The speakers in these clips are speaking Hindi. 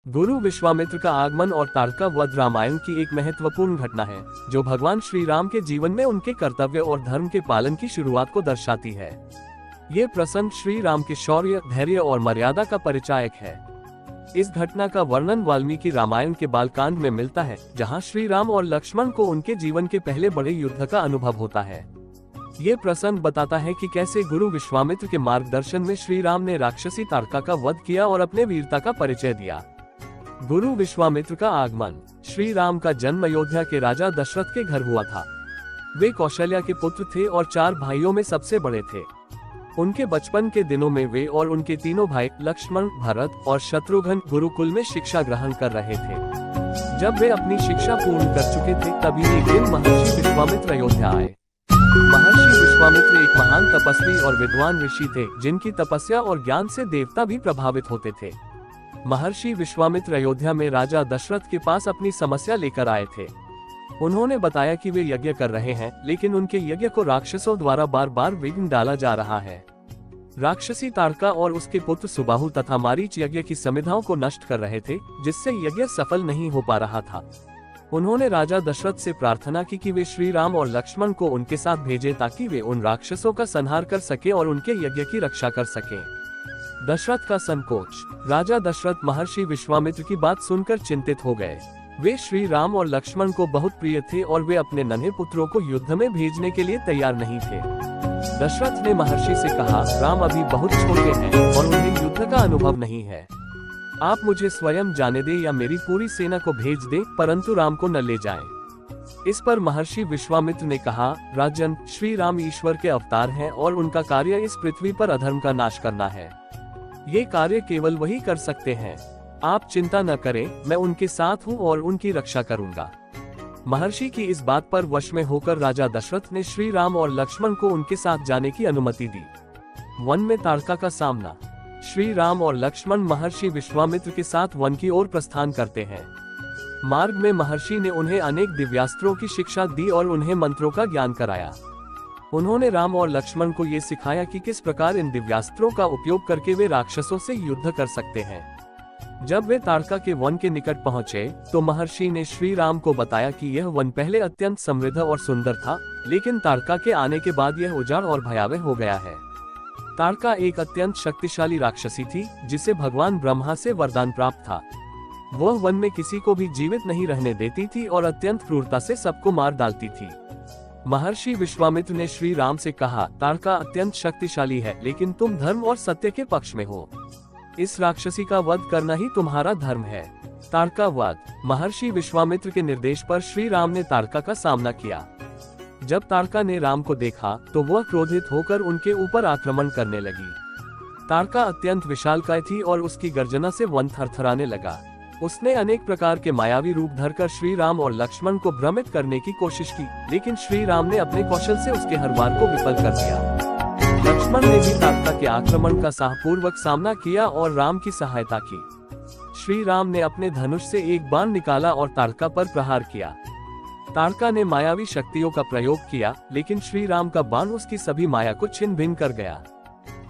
गुरु विश्वामित्र का आगमन और तारका वध रामायण की एक महत्वपूर्ण घटना है, जो भगवान श्री राम के जीवन में उनके कर्तव्य और धर्म के पालन की शुरुआत को दर्शाती है। ये प्रसंग श्री राम के शौर्य, धैर्य और मर्यादा का परिचायक है। इस घटना का वर्णन वाल्मीकि रामायण के बालकांड में मिलता है, जहाँ श्री राम और लक्ष्मण को उनके जीवन के पहले बड़े युद्ध का अनुभव होता है। ये प्रसंग बताता है कि कैसे गुरु विश्वामित्र के मार्गदर्शन में श्री राम ने राक्षसी तारका का वध किया और अपने वीरता का परिचय दिया। गुरु विश्वामित्र का आगमन। श्री राम का जन्म अयोध्या के राजा दशरथ के घर हुआ था। वे कौशल्या के पुत्र थे और 4 भाइयों में सबसे बड़े थे। उनके बचपन के दिनों में वे और उनके तीनों भाई लक्ष्मण, भरत और शत्रुघ्न गुरुकुल में शिक्षा ग्रहण कर रहे थे। जब वे अपनी शिक्षा पूर्ण कर चुके थे, तभी एक दिन महर्षि विश्वामित्र अयोध्या आए। महर्षि विश्वामित्र एक महान तपस्वी और विद्वान ऋषि थे, जिनकी तपस्या और ज्ञान से देवता भी प्रभावित होते थे। महर्षि विश्वामित्र अयोध्या में राजा दशरथ के पास अपनी समस्या लेकर आए थे। उन्होंने बताया कि वे यज्ञ कर रहे हैं, लेकिन उनके यज्ञ को राक्षसों द्वारा बार बार विघ्न डाला जा रहा है। राक्षसी तारका और उसके पुत्र सुबाहु तथा मारीच यज्ञ की समिधाओं को नष्ट कर रहे थे, जिससे यज्ञ सफल नहीं हो पा रहा था। उन्होंने राजा दशरथ से प्रार्थना की कि वे श्री राम और लक्ष्मण को उनके साथ भेजें, ताकि वे उन राक्षसों का संहार कर सके और उनके यज्ञ की रक्षा कर सके। दशरथ का संकोच। राजा दशरथ महर्षि विश्वामित्र की बात सुनकर चिंतित हो गए। वे श्री राम और लक्ष्मण को बहुत प्रिय थे और वे अपने नन्हे पुत्रों को युद्ध में भेजने के लिए तैयार नहीं थे। दशरथ ने महर्षि से कहा, राम अभी बहुत छोटे हैं और उन्हें युद्ध का अनुभव नहीं है। आप मुझे स्वयं जाने दें या मेरी पूरी सेना को भेज दें, परंतु राम को न ले जाएं। इस पर महर्षि विश्वामित्र ने कहा, राजन, श्री राम ईश्वर के अवतार हैं और उनका कार्य इस पृथ्वी पर अधर्म का नाश करना है। ये कार्य केवल वही कर सकते हैं। आप चिंता न करें, मैं उनके साथ हूँ और उनकी रक्षा करूँगा। महर्षि की इस बात पर वश में होकर राजा दशरथ ने श्री राम और लक्ष्मण को उनके साथ जाने की अनुमति दी। वन में तारका का सामना। श्री राम और लक्ष्मण महर्षि विश्वामित्र के साथ वन की ओर प्रस्थान करते हैं। मार्ग में महर्षि ने उन्हें अनेक दिव्यास्त्रों की शिक्षा दी और उन्हें मंत्रों का ज्ञान कराया। उन्होंने राम और लक्ष्मण को ये सिखाया कि किस प्रकार इन दिव्यास्त्रों का उपयोग करके वे राक्षसों से युद्ध कर सकते हैं। जब वे तारका के वन के निकट पहुंचे, तो महर्षि ने श्री राम को बताया कि यह वन पहले अत्यंत समृद्ध और सुंदर था, लेकिन तारका के आने के बाद यह उजाड़ और भयावह हो गया है। तारका एक अत्यंत शक्तिशाली राक्षसी थी, जिसे भगवान ब्रह्मा से वरदान प्राप्त था। वह वन में किसी को भी जीवित नहीं रहने देती थी और अत्यंत क्रूरता से सबको मार डालती थी। महर्षि विश्वामित्र ने श्री राम से कहा, तारका अत्यंत शक्तिशाली है, लेकिन तुम धर्म और सत्य के पक्ष में हो। इस राक्षसी का वध करना ही तुम्हारा धर्म है। तारका वध। महर्षि विश्वामित्र के निर्देश पर श्री राम ने तारका का सामना किया। जब तारका ने राम को देखा, तो वह क्रोधित होकर उनके ऊपर आक्रमण करने लगी। तारका अत्यंत विशालकाय थी और उसकी गर्जना से वन थरथराने लगा। उसने अनेक प्रकार के मायावी रूप धरकर श्री राम और लक्ष्मण को भ्रमित करने की कोशिश की, लेकिन श्री राम ने अपने कौशल से उसके हर वार को विफल कर दिया। लक्ष्मण ने भी तारका के आक्रमण का साहसपूर्वक सामना किया और राम की सहायता की। श्री राम ने अपने धनुष से एक बाण निकाला और तारका पर प्रहार किया। तारका ने मायावी शक्तियों का प्रयोग किया, लेकिन श्री राम का बाण उसकी सभी माया को छिन्न भिन्न कर गया।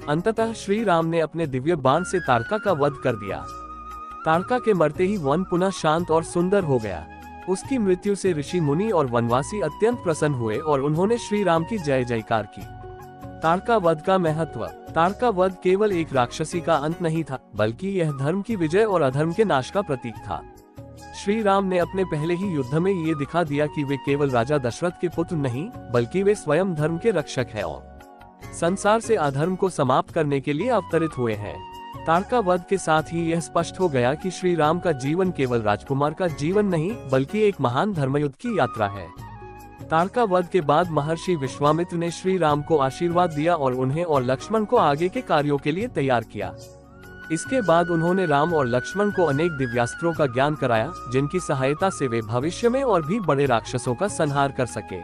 अंततः श्री राम ने अपने दिव्य बाण से तारका का वध कर दिया। तारका के मरते ही वन पुनः शांत और सुंदर हो गया। उसकी मृत्यु से ऋषि मुनि और वनवासी अत्यंत प्रसन्न हुए और उन्होंने श्री राम की जय जयकार की। तारका वध का महत्व। तारका वध केवल एक राक्षसी का अंत नहीं था, बल्कि यह धर्म की विजय और अधर्म के नाश का प्रतीक था। श्री राम ने अपने पहले ही युद्ध में ये दिखा दिया कि वे केवल राजा दशरथ के पुत्र नहीं, बल्कि वे स्वयं धर्म के रक्षक हैं और संसार से अधर्म को समाप्त करने के लिए अवतरित हुए हैं। तारका वध के साथ ही यह स्पष्ट हो गया कि श्री राम का जीवन केवल राजकुमार का जीवन नहीं, बल्कि एक महान धर्मयुद्ध की यात्रा है। तारका वध के बाद महर्षि विश्वामित्र ने श्री राम को आशीर्वाद दिया और उन्हें और लक्ष्मण को आगे के कार्यों के लिए तैयार किया। इसके बाद उन्होंने राम और लक्ष्मण को अनेक दिव्यास्त्रों का ज्ञान कराया, जिनकी सहायता से वे भविष्य में और भी बड़े राक्षसों का संहार कर सके।